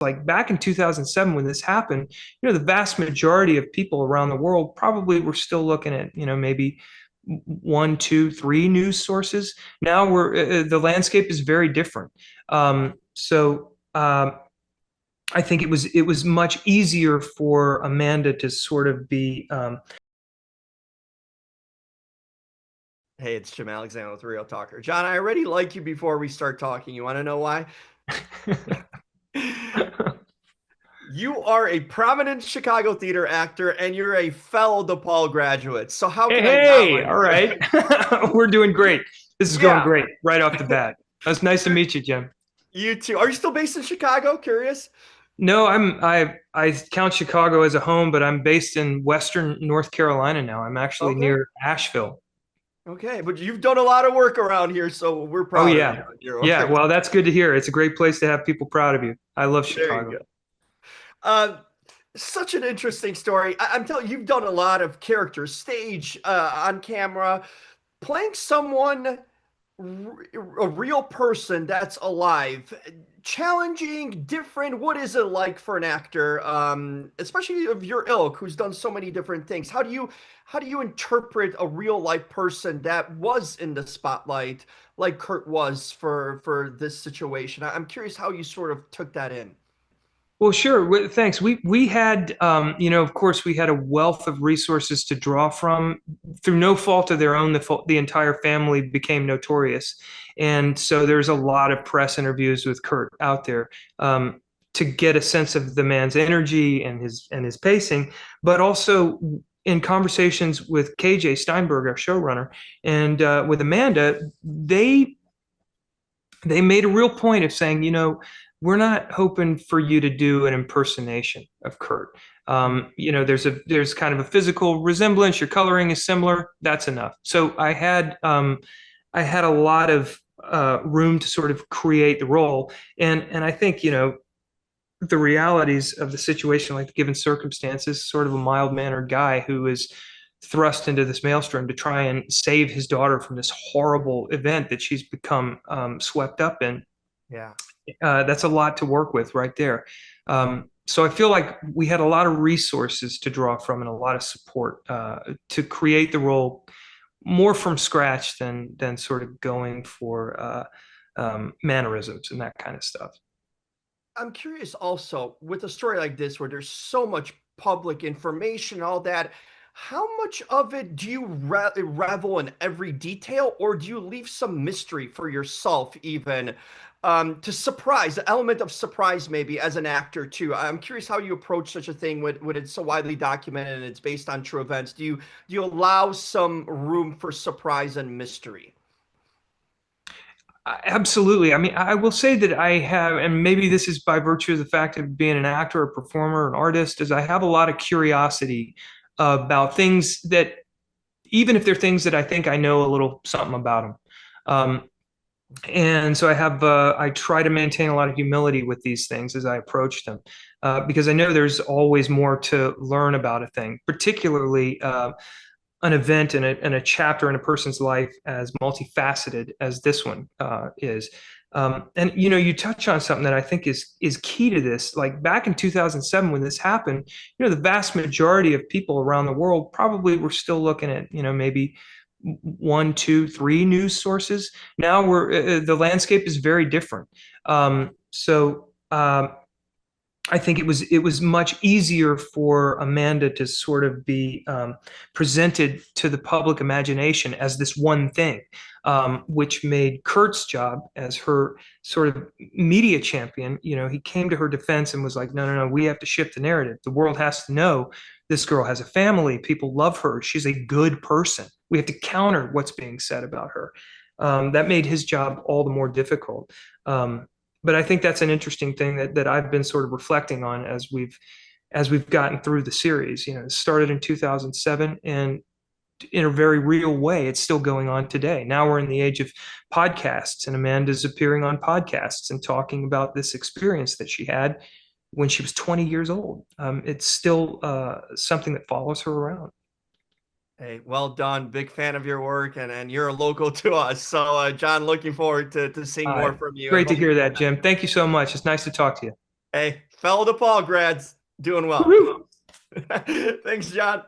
like back in 2007 when this happened, the vast majority of people around the world probably were still looking at, maybe one, two, three news sources. Now the landscape is very different. I think it was much easier for Amanda to sort of be. Hey, it's Jim Alexander with Real Talker. John, I already like you before we start talking. You want to know why? You are a prominent Chicago theater actor and you're a fellow DePaul graduate. So how Hey, can I not hey, like all you? right. We're doing great. This is going Yeah, great right off the bat. It's nice to meet you, Jim. you too. Are you still based in Chicago? Curious. No, I count Chicago as a home, but I'm based in Western North Carolina now. I'm actually Okay. near Asheville. Okay. But you've done a lot of work around here, so we're Oh proud of you yeah. and your Yeah, work. well, that's good to hear. It's a great place to have people proud of you. I love There you Chicago. go. Uh, Such an interesting story. I'm telling you, you've done a lot of characters, stage, on camera, playing someone a real person that's alive, challenging, different. What is it like for an actor, especially of your ilk, who's done so many different things? How do you interpret a real life person that was in the spotlight, like Curt was for this situation? I'm curious how you sort of took that in. Well, sure. Thanks. We had, of course, we had a wealth of resources to draw from. Through no fault of their own, the entire family became notorious, and so there's a lot of press interviews with Curt out there to get a sense of the man's energy and his pacing, but also in conversations with KJ Steinberg, our showrunner, and with Amanda, they made a real point of saying, we're not hoping for you to do an impersonation of Curt. There's kind of a physical resemblance. Your coloring is similar. That's enough. So I had a lot of room to sort of create the role, and I think the realities of the situation, like the given circumstances, sort of a mild mannered guy who is thrust into this maelstrom to try and save his daughter from this horrible event that she's become swept up in. Yeah. That's a lot to work with right there. So I feel like we had a lot of resources to draw from and a lot of support to create the role more from scratch than sort of going for mannerisms and that kind of stuff. I'm curious also with a story like this where there's so much public information, all that, how much of it do you revel in every detail, or do you leave some mystery for yourself, even to surprise, the element of surprise maybe as an actor too? I'm curious how you approach such a thing when it's so widely documented and it's based on true events. Do you allow some room for surprise and mystery? Absolutely. I mean, I will say that I have, and maybe this is by virtue of the fact of being an actor, a performer, an artist, is I have a lot of curiosity about things that, even if they're things that I think I know a little something about them. And so I try to maintain a lot of humility with these things as I approach them, because I know there's always more to learn about a thing, particularly an event and a chapter in a person's life as multifaceted as this one is. And you touch on something that I think is key to this. Like back in 2007 when this happened, the vast majority of people around the world probably were still looking at, maybe one, two, three news sources. Now the landscape is very different. So I think it was much easier for Amanda to sort of be presented to the public imagination as this one thing, which made Curt's job as her sort of media champion. He came to her defense and was like, no, no, no, we have to shift the narrative. The world has to know this girl has a family. People love her. She's a good person. We have to counter what's being said about her. That made his job all the more difficult. But I think that's an interesting thing that I've been sort of reflecting on as we've gotten through the series. It started in 2007, and in a very real way, it's still going on today. Now we're in the age of podcasts, and Amanda's appearing on podcasts and talking about this experience that she had when she was 20 years old. It's still something that follows her around. Hey, well done. Big fan of your work, and you're a local to us. So, John, looking forward to seeing more from you and Great to hopefully. hear that, Jim. Thank you so much. It's nice to talk to you. Hey, fellow DePaul grads doing well. Woohoo! Thanks, John.